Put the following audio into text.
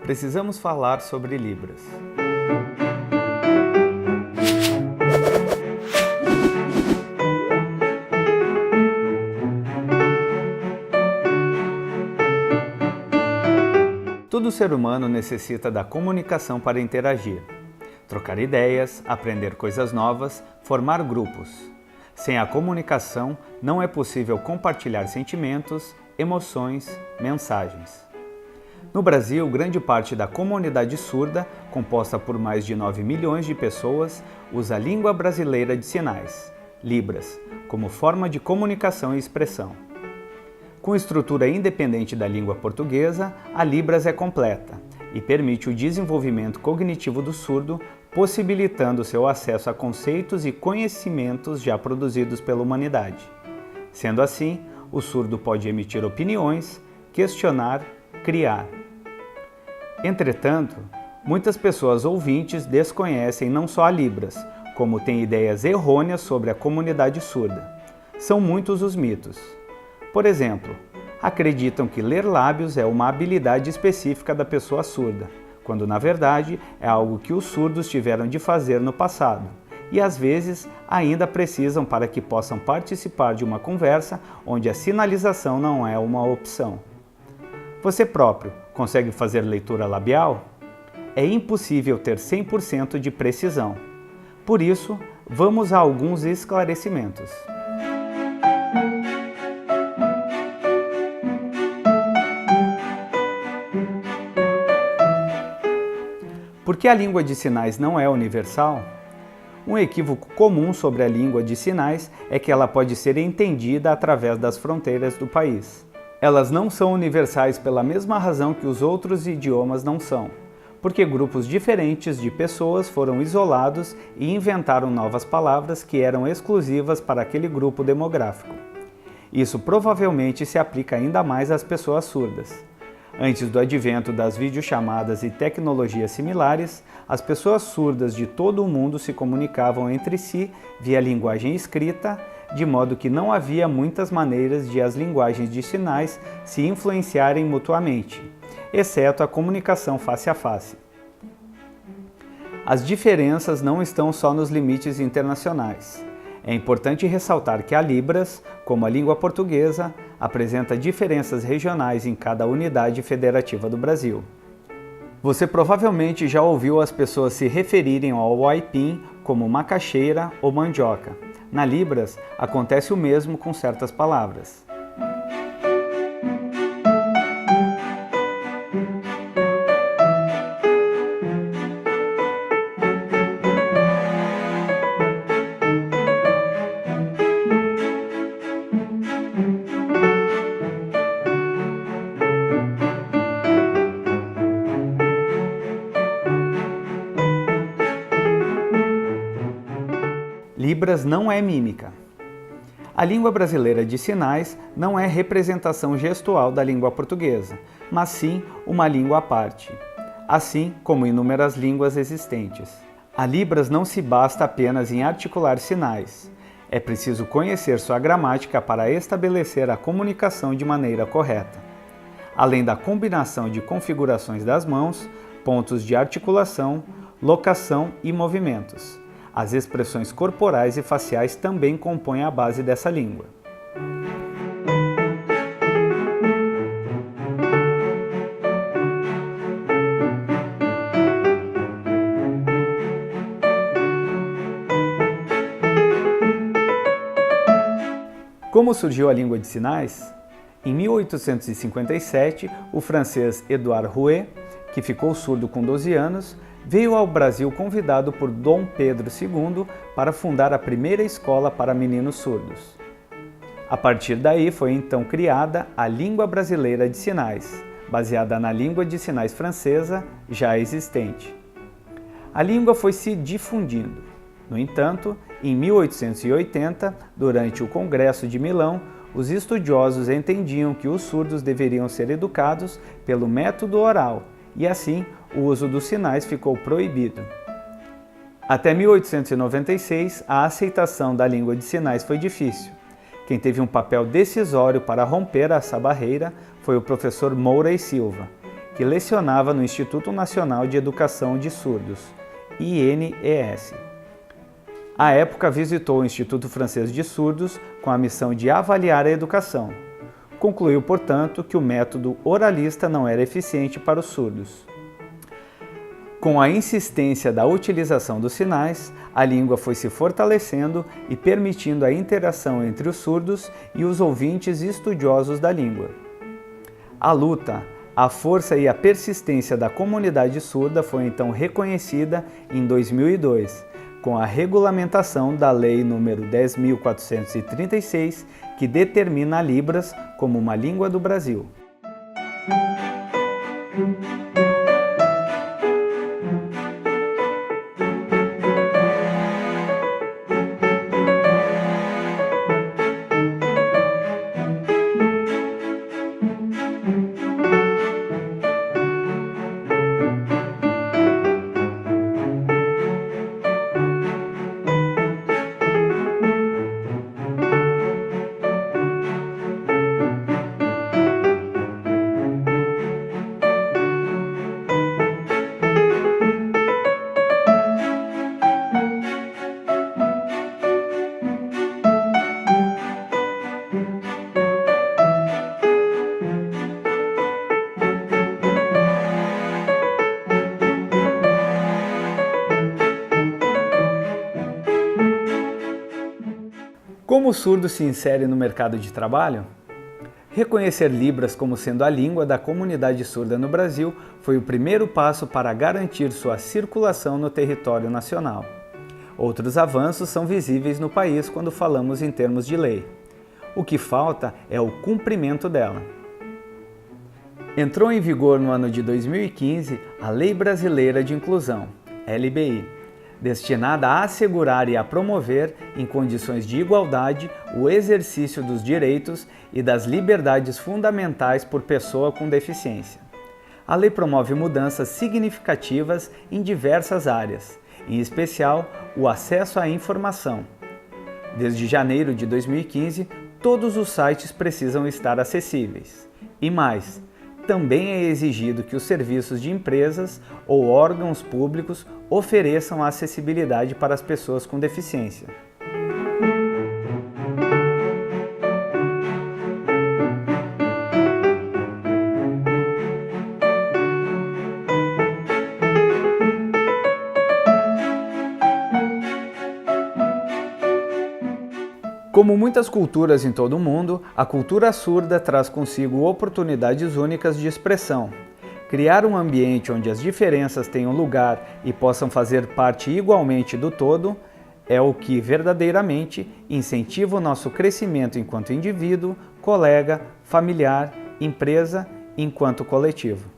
Precisamos falar sobre Libras. Todo ser humano necessita da comunicação para interagir, trocar ideias, aprender coisas novas, formar grupos. Sem a comunicação, não é possível compartilhar sentimentos, emoções, mensagens. No Brasil, grande parte da comunidade surda, composta por mais de 9 milhões de pessoas, usa a língua brasileira de sinais, Libras, como forma de comunicação e expressão. Com estrutura independente da língua portuguesa, a Libras é completa e permite o desenvolvimento cognitivo do surdo, possibilitando seu acesso a conceitos e conhecimentos já produzidos pela humanidade. Sendo assim, o surdo pode emitir opiniões, questionar, criar. Entretanto, muitas pessoas ouvintes desconhecem não só a Libras, como têm ideias errôneas sobre a comunidade surda. São muitos os mitos. Por exemplo, acreditam que ler lábios é uma habilidade específica da pessoa surda, quando na verdade é algo que os surdos tiveram de fazer no passado e às vezes ainda precisam para que possam participar de uma conversa onde a sinalização não é uma opção. Você próprio consegue fazer leitura labial? É impossível ter 100% de precisão. Por isso, vamos a alguns esclarecimentos. Por que a língua de sinais não é universal? Um equívoco comum sobre a língua de sinais é que ela pode ser entendida através das fronteiras do país. Elas não são universais pela mesma razão que os outros idiomas não são, porque grupos diferentes de pessoas foram isolados e inventaram novas palavras que eram exclusivas para aquele grupo demográfico. Isso provavelmente se aplica ainda mais às pessoas surdas. Antes do advento das videochamadas e tecnologias similares, as pessoas surdas de todo o mundo se comunicavam entre si via linguagem escrita, de modo que não havia muitas maneiras de as linguagens de sinais se influenciarem mutuamente, exceto a comunicação face a face. As diferenças não estão só nos limites internacionais. É importante ressaltar que a Libras, como a língua portuguesa, apresenta diferenças regionais em cada unidade federativa do Brasil. Você provavelmente já ouviu as pessoas se referirem ao aipim como macaxeira ou mandioca. Na Libras, acontece o mesmo com certas palavras. Libras não é mímica. A língua brasileira de sinais não é representação gestual da língua portuguesa, mas sim uma língua à parte, assim como inúmeras línguas existentes. A Libras não se basta apenas em articular sinais. É preciso conhecer sua gramática para estabelecer a comunicação de maneira correta. Além da combinação de configurações das mãos, pontos de articulação, locação e movimentos. As expressões corporais e faciais também compõem a base dessa língua. Como surgiu a língua de sinais? Em 1857, o francês Édouard Rouet, que ficou surdo com 12 anos, veio ao Brasil convidado por Dom Pedro II para fundar a primeira escola para meninos surdos. A partir daí foi então criada a Língua Brasileira de Sinais, baseada na língua de sinais francesa já existente. A língua foi se difundindo. No entanto, em 1880, durante o Congresso de Milão, os estudiosos entendiam que os surdos deveriam ser educados pelo método oral e assim o uso dos sinais ficou proibido. Até 1896, a aceitação da língua de sinais foi difícil. Quem teve um papel decisório para romper essa barreira foi o professor Moura e Silva, que lecionava no Instituto Nacional de Educação de Surdos, INES. À época, visitou o Instituto Francês de Surdos com a missão de avaliar a educação. Concluiu, portanto, que o método oralista não era eficiente para os surdos. Com a insistência da utilização dos sinais, a língua foi se fortalecendo e permitindo a interação entre os surdos e os ouvintes estudiosos da língua. A luta, a força e a persistência da comunidade surda foi então reconhecida em 2002, com a regulamentação da Lei nº 10.436, que determina a Libras como uma língua do Brasil. Como o surdo se insere no mercado de trabalho? Reconhecer Libras como sendo a língua da comunidade surda no Brasil foi o primeiro passo para garantir sua circulação no território nacional. Outros avanços são visíveis no país quando falamos em termos de lei. O que falta é o cumprimento dela. Entrou em vigor no ano de 2015 a Lei Brasileira de Inclusão, LBI, destinada a assegurar e a promover, em condições de igualdade, o exercício dos direitos e das liberdades fundamentais por pessoa com deficiência. A lei promove mudanças significativas em diversas áreas, em especial o acesso à informação. Desde janeiro de 2015, todos os sites precisam estar acessíveis. E mais, também é exigido que os serviços de empresas ou órgãos públicos ofereçam a acessibilidade para as pessoas com deficiência. Como muitas culturas em todo o mundo, a cultura surda traz consigo oportunidades únicas de expressão. Criar um ambiente onde as diferenças tenham lugar e possam fazer parte igualmente do todo é o que verdadeiramente incentiva o nosso crescimento enquanto indivíduo, colega, familiar, empresa, enquanto coletivo.